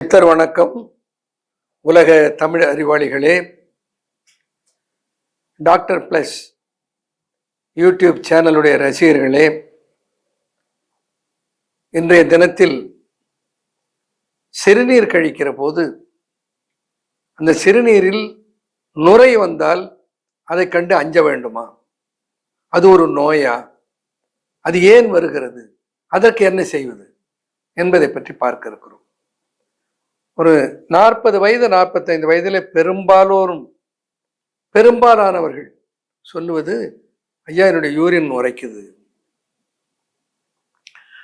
சித்தர் வணக்கம். உலக தமிழ் அறிவாளிகளே, டாக்டர் பிளஸ் யூடியூப் சேனலுடைய ரசிகர்களே, இன்றைய தினத்தில் சிறுநீர் கழிக்கிற போது அந்த சிறுநீரில் நுரை வந்தால் அதை கண்டு அஞ்ச வேண்டுமா? அது ஒரு நோயா? அது ஏன் வருகிறது? அதற்கு என்ன செய்வது என்பதை பற்றி பார்க்க இருக்கிறோம். ஒரு 40 வயது 45 வயதில் பெரும்பாலானவர்கள் சொல்லுவது, ஐயா என்னுடைய யூரின் உரைக்குது.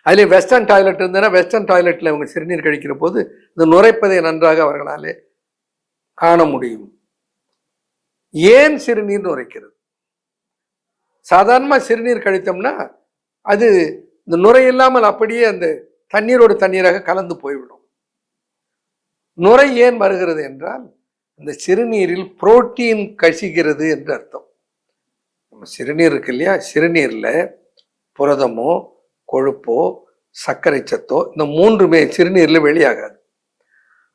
அதிலே வெஸ்டர்ன் டாய்லெட் இருந்ததுன்னா வெஸ்டர்ன் டாய்லெட்டில் அவங்க சிறுநீர் கழிக்கிற போது இந்த நுரைப்பதை நன்றாக அவர்களாலே காண முடியும். ஏன் சிறுநீர் நுரைக்கிறது? சாதாரணமாக சிறுநீர் கழித்தோம்னா அது இந்த நுரை இல்லாமல் அப்படியே அந்த தண்ணீரோடு தண்ணீராக கலந்து போய்விடும். நுரை ஏன் வருகிறது என்றால் அந்த சிறுநீரில் புரோட்டீன் கசிகிறது என்று அர்த்தம். நம்ம சிறுநீர் இருக்கு இல்லையா, சிறுநீரில் புரதமோ கொழுப்போ சர்க்கரை சத்தோ இந்த மூன்றுமே சிறுநீரில் வெளியாகாது.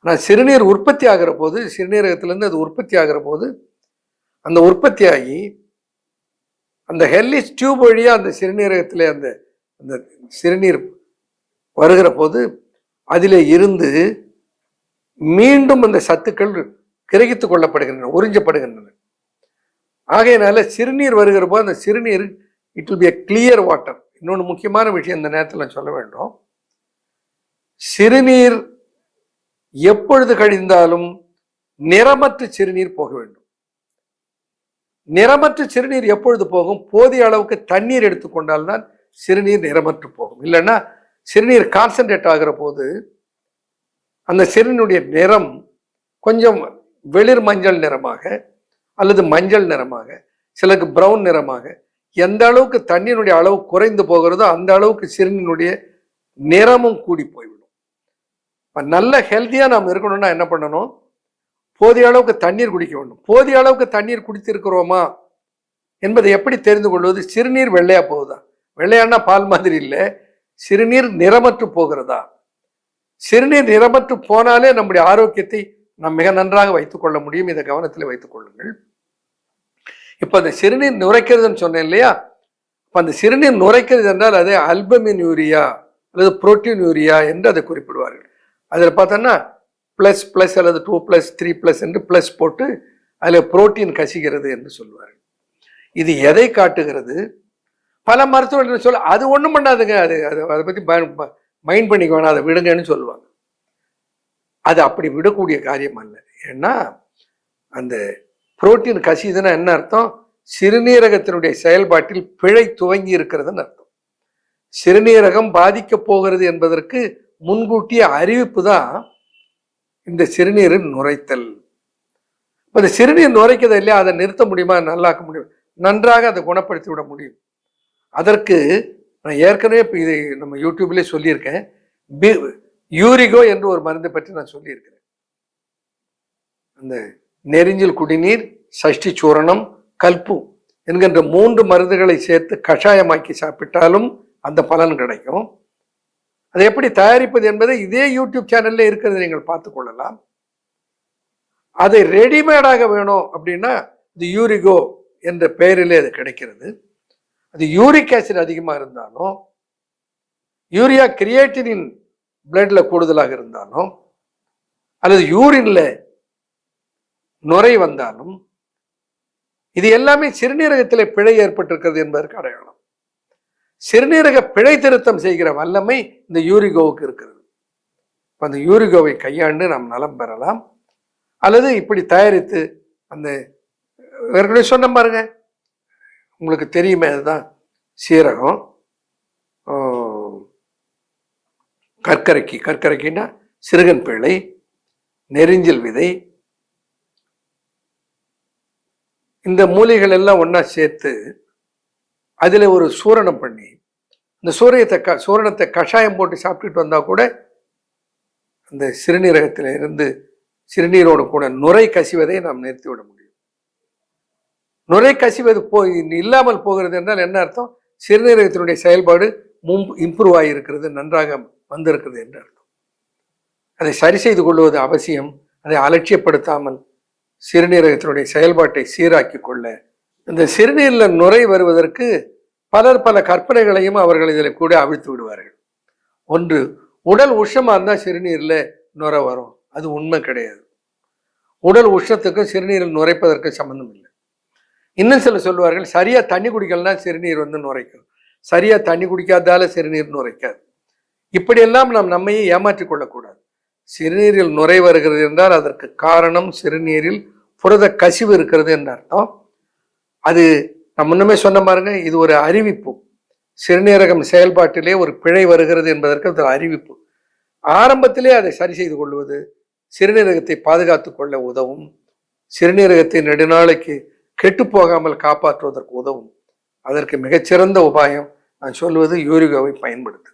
ஆனால் சிறுநீர் உற்பத்தி ஆகிற போது, சிறுநீரகத்திலேருந்து அது உற்பத்தி ஆகிற போது அந்த உற்பத்தி ஆகி அந்த ஹெல்லிஸ் டியூப் வழியாக அந்த சிறுநீரகத்தில் அந்த அந்த சிறுநீர் வருகிற போது அதில் இருந்து மீண்டும் அந்த சத்துக்கள் கிரகித்துக் கொள்ளப்படுகின்றன, உறிஞ்சப்படுகின்றன. ஆகையினால சிறுநீர் வருகிற போது அந்த சிறுநீர் it will be a clear water. இன்னொன்று முக்கியமான விஷயம் இந்த நேரத்தில் சொல்ல வேண்டும். சிறுநீர் எப்பொழுது கழிந்தாலும் நிறமற்ற சிறுநீர் போக வேண்டும். நிறமற்ற சிறுநீர் எப்பொழுது போகும்? போதிய அளவுக்கு தண்ணீர் எடுத்துக்கொண்டால்தான் சிறுநீர் நிறமற்று போகும். இல்லைன்னா சிறுநீர் கான்சன்ட்ரேட் ஆகிற போது அந்த சிறுநீருடைய நிறம் கொஞ்சம் வெளிர் மஞ்சள் நிறமாக அல்லது மஞ்சள் நிறமாக, சிலருக்கு பிரவுன் நிறமாக, எந்த அளவுக்கு தண்ணீருடைய அளவு குறைந்து போகிறதோ அந்த அளவுக்கு சிறுநீருடைய நிறமும் கூடி போய்விடும். நல்ல ஹெல்த்தியாக நாம் இருக்கணும்னா என்ன பண்ணணும்? போதிய அளவுக்கு தண்ணீர் குடிக்க வேண்டும். போதிய அளவுக்கு தண்ணீர் குடித்திருக்கிறோமா என்பதை எப்படி தெரிந்து கொள்வது? சிறுநீர் வெள்ளையா போகுதா? வெள்ளையானா பால் மாதிரி இல்லை, சிறுநீர் நிறமற்று போகிறதா? சிறுநீர் நிறமற்று போனாலே நம்முடைய ஆரோக்கியத்தை நாம் மிக நன்றாக வைத்துக் கொள்ள முடியும். இதை கவனத்தில் வைத்துக் கொள்ளுங்கள். இப்ப அந்த சிறுநீர் நுரைக்கிறதுன்னு சொன்னேன் இல்லையா? இப்ப அந்த சிறுநீர் நுரைக்கிறது என்றால் அது அல்பமின் யூரியா அல்லது புரோட்டீன் யூரியா என்று அதை குறிப்பிடுவார்கள். அதில் பார்த்தோன்னா பிளஸ் பிளஸ் அல்லது 2+, 3+ என்று பிளஸ் போட்டு அதில் புரோட்டீன் கசிகிறது என்று சொல்லுவார்கள். இது எதை காட்டுகிறது? பல மருத்துவர்கள் சொல்ல அது ஒன்றும் பண்ணாதுங்க, அதை பற்றி மைண்ட் பண்ணிக்க வேணாம், அதை விடுங்கன்னு சொல்லுவாங்க. அது அப்படி விடக்கூடிய காரியம் அல்ல. ஏன்னா அந்த புரோட்டீன் கசிதுன்னா என்ன அர்த்தம்? சிறுநீரகத்தினுடைய செயல்பாட்டில் பிழை துவங்கி இருக்கிறதுன்னு அர்த்தம். சிறுநீரகம் பாதிக்க போகிறது என்பதற்கு முன்கூட்டிய அறிவிப்பு தான் இந்த சிறுநீரின் நுரைத்தல். இப்போ இந்த சிறுநீர் நுரைக்கிறது இல்லையா, அதை நிறுத்த முடியுமா? நல்லாக்க முடியும், நன்றாக அதை குணப்படுத்தி விட முடியும். அதற்கு நான் ஏற்கனவே இப்போ இதை நம்ம யூடியூப்லேயே சொல்லியிருக்கேன். யூரிகோ என்று ஒரு மருந்தை பற்றி நான் சொல்லியிருக்கிறேன். அந்த நெரிஞ்சில் குடிநீர், சஷ்டி சூரணம், கல்பு என்கின்ற 3 மருந்துகளை சேர்த்து கஷாயமாக்கி சாப்பிட்டாலும் அந்த பலன் கிடைக்கும். அதை எப்படி தயாரிப்பது என்பதை இதே யூடியூப் சேனல்ல இருக்கிறது, நீங்கள் பார்த்து கொள்ளலாம். அதை ரெடிமேடாக வேணும் அப்படின்னா இது யூரிகோ என்ற பெயரிலே அது கிடைக்கிறது. அது யூரிக் ஆசிட் அதிகமாக இருந்தாலும், யூரியா கிரியேட்டினின் பிளட்ல கூடுதலாக இருந்தாலும், அல்லது யூரின்ல நுரை வந்தாலும், இது எல்லாமே சிறுநீரகத்தில் பிழை ஏற்பட்டிருக்கிறது என்பதற்கு அடையாளம். சிறுநீரக பிழை திருத்தம் செய்கிற வல்லமை இந்த யூரிகோவுக்கு இருக்கிறது. அந்த யூரிகோவை கையாண்டு நாம் நலம் பெறலாம். அல்லது இப்படி தயாரித்து அந்த ஏற்கனவே சொன்ன பாருங்க, உங்களுக்கு தெரியுமே, அதுதான் சீரகம், கற்கரைக்கின்னா சிறுகன் பிள்ளை, நெரிஞ்சில் விதை, இந்த மூலிகள் எல்லாம் ஒன்றா சேர்த்து அதில் ஒரு சூரணம் பண்ணி இந்த சூரணத்தை கஷாயம் போட்டு சாப்பிட்டுட்டு வந்தால் கூட அந்த சிறுநீரகத்தில் இருந்து சிறுநீரோடு கூட நுரை கசிவதை நாம் நிறுத்திவிட முடியும். நுரை கசிவது இல்லாமல் போகிறது என்றால் என்ன அர்த்தம்? சிறுநீரகத்தினுடைய செயல்பாடு இம்ப்ரூவ் ஆகியிருக்கிறது, நன்றாக வந்திருக்கிறது என்று அர்த்தம். அதை சரி செய்து கொள்வது அவசியம். அதை அலட்சியப்படுத்தாமல் சிறுநீரகத்தினுடைய செயல்பாட்டை சீராக்கி கொள்ள, இந்த சிறுநீரில் நுரை வருவதற்கு பலர் பல கற்பனைகளையும் அவர்கள் இதில் கூட அவிழ்த்து விடுவார்கள். ஒன்று, உடல் உஷ்ணமா இருந்தால் சிறுநீரில் நுரை வரும். அது உண்மை கிடையாது. உடல் உஷ்ணத்துக்கும் சிறுநீரில் நுரைப்பதற்கு சம்பந்தம் இல்லை. இன்னும் சில சொல்லுவார்கள், சரியா தண்ணி குடிக்கலன்னா சிறுநீர் நுரைக்கும், சரியா தண்ணி குடிக்காதால சிறுநீர் நுரைக்காது. இப்படியெல்லாம் நாம் நம்மையே ஏமாற்றிக் கொள்ளக்கூடாது. சிறுநீரில் நுரை வருகிறது என்றால் அதற்கு காரணம் சிறுநீரில் புரத கசிவு இருக்கிறது என்ற அர்த்தம். அது நான் முன்னமே சொன்ன பாருங்க, இது ஒரு அறிவிப்பு. சிறுநீரகம் செயல்பாட்டிலே ஒரு பிழை வருகிறது என்பதற்கு அது அறிவிப்பு. ஆரம்பத்திலே அதை சரி செய்து கொள்வது சிறுநீரகத்தை பாதுகாத்து கொள்ள உதவும். சிறுநீரகத்தை நெடுநாளைக்கு கெட்டு போகாமல் காப்பாற்றுவதற்கு உதவும். அதற்கு மிகச்சிறந்த உபாயம் நான் சொல்வது யூரிகாவை பயன்படுத்து.